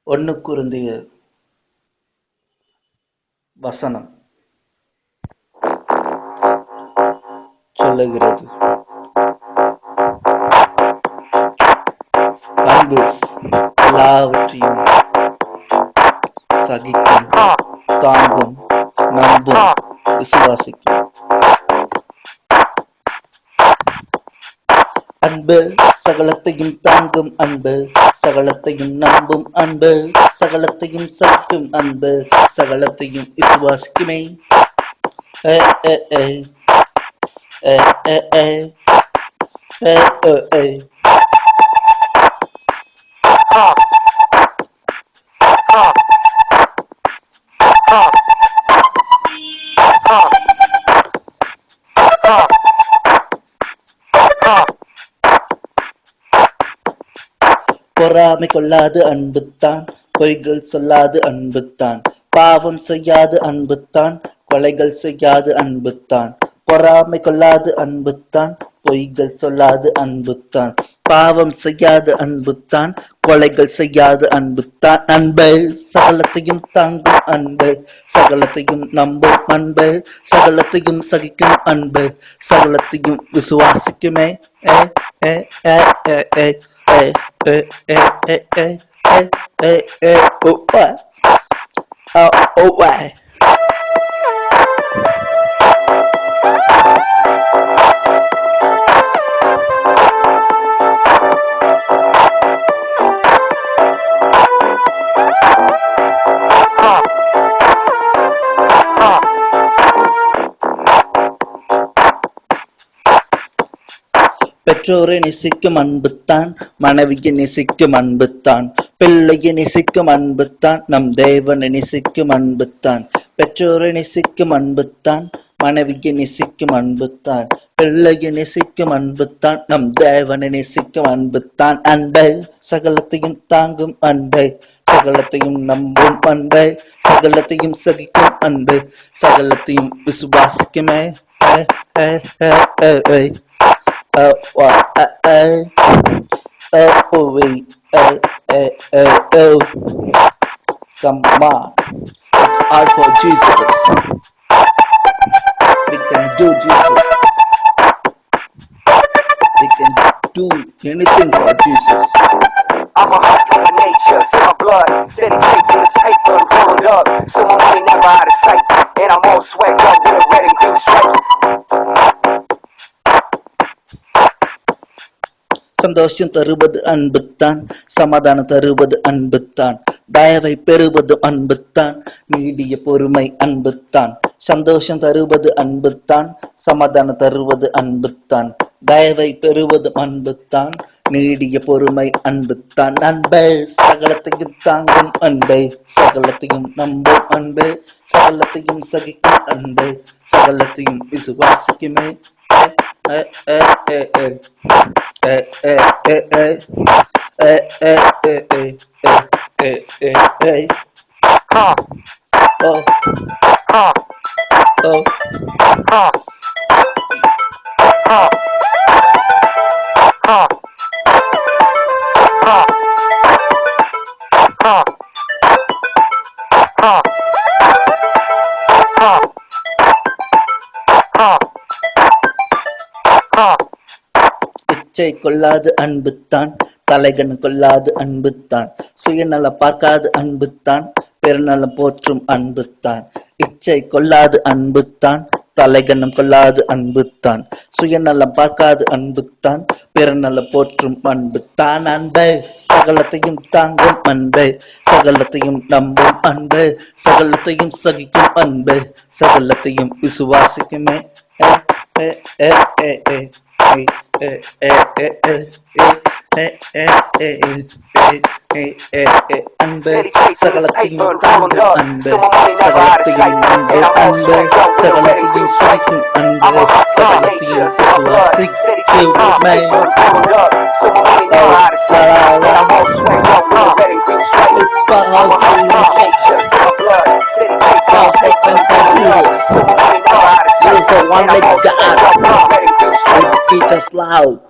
ஒன்று குருந்திய வசனம் சொல்லுகிறது, அன்பு எல்லாவற்றையும் சகிக்கும், தாங்கும், நம்பும், விசுவாசிக்கும். அன்பு சகலத்தையும் தாங்கும், அன்பு சகலத்தையும் நம்பும், அன்பு சகலத்தையும் சகிக்கும், அன்பு சகலத்தையும் விசுவாசிக்குமே. ஏ ஏ ஏ ஏ ஏ ஏ ஏ ஏ ஏ பொறாமை கொள்ளாது அன்புத்தான், பொய்கள் சொல்லாது அன்புத்தான், பாவம் செய்யாது அன்புத்தான், கொலைகள் செய்யாது அன்புத்தான். பொறாமை கொள்ளாது அன்புத்தான், பொய்கள் சொல்லாது அன்புத்தான், பாவம் செய்யாது அன்புத்தான், கொலைகள் செய்யாது அன்புத்தான். அன்பு சகலத்தையும் தாங்கும், அன்பு சகலத்தையும் நம்பும், அன்பு சகலத்தையும் சகிக்கும், அன்பு சகலத்தையும் விசுவாசிக்குமே. ஏ ஏ ஏ ஏ ஏ ஏ ஏ ஏ ஏ ஏ ஏ ஏ ஓ ஓ ஓ. பெற்றோரை நேசிக்கும் அன்புத்தான், மனைவியை நேசிக்கும் அன்புத்தான், பிள்ளையை நேசிக்கும் அன்புத்தான், நம் தேவனை நேசிக்கும் அன்புத்தான். பெற்றோரை நேசிக்கும் அன்புத்தான், மனைவியை நேசிக்கும் அன்புத்தான், பிள்ளையை நேசிக்கும் அன்புத்தான், நம் தேவனை நேசிக்கும் அன்புத்தான். அன்பை சகலத்தையும் தாங்கும், அன்பை சகலத்தையும் நம்பும், அன்பை சகலத்தையும் சகிக்கும், அன்பை சகலத்தையும் விசுவாசிக்குமே. Come on, it's all for Jesus. We can do Jesus. We can do anything for Jesus. I'm a hustler by nature, see my blood, steady chasing this paper, rolled up, so my money never out of sight, and I'm all sweat up with a red and blue stripes. சந்தோஷம் தருவது அன்புத்தான், சமாதானம் தருவது அன்புத்தான், தயவை பெறுவது அன்புத்தான், நீடிய பொறுமை அன்புத்தான். சந்தோஷம் தருவது அன்புத்தான், சமாதானம் தருவது அன்புத்தான், தயவை பெறுவது அன்புத்தான், நீடிய பொறுமை அன்புத்தான். அன்பை சகலத்தையும் தாங்கும், அன்பை சகலத்தையும் நம்பும், அன்பை சகலத்தையும் சகிக்கும், அன்பை சகலத்தையும் விசுவாசிக்குமே. இச்சை கொள்ளாது அன்புத்தான், தலைகன் கொள்ளாது அன்புத்தான், சுயநலம் பார்க்காது அன்புத்தான், பெருநலம் போற்றும் அன்புத்தான். இச்சை கொள்ளாது அன்புத்தான், தலைகனம் கொள்ளாது அன்புத்தான், சுயநலம் பார்க்காது அன்புத்தான், பிறநலம் போற்றும் அன்புத்தான். அன்பை சகலத்தையும் தாங்கும், அன்பை சகலத்தையும் நம்பும், அன்பை சகலத்தையும் சகிக்கும், அன்பை சகலத்தையும் விசுவாசிக்குமே. அன்பு சகலத்தையும் தாங்கும், அன்பு சகலத்தையும் நம்பும், அன்பு சகலத்தையும் சகிக்கும், அன்பு சகலத்தையும் விசுவாசிக்குமே. He is the one that God teach us loud.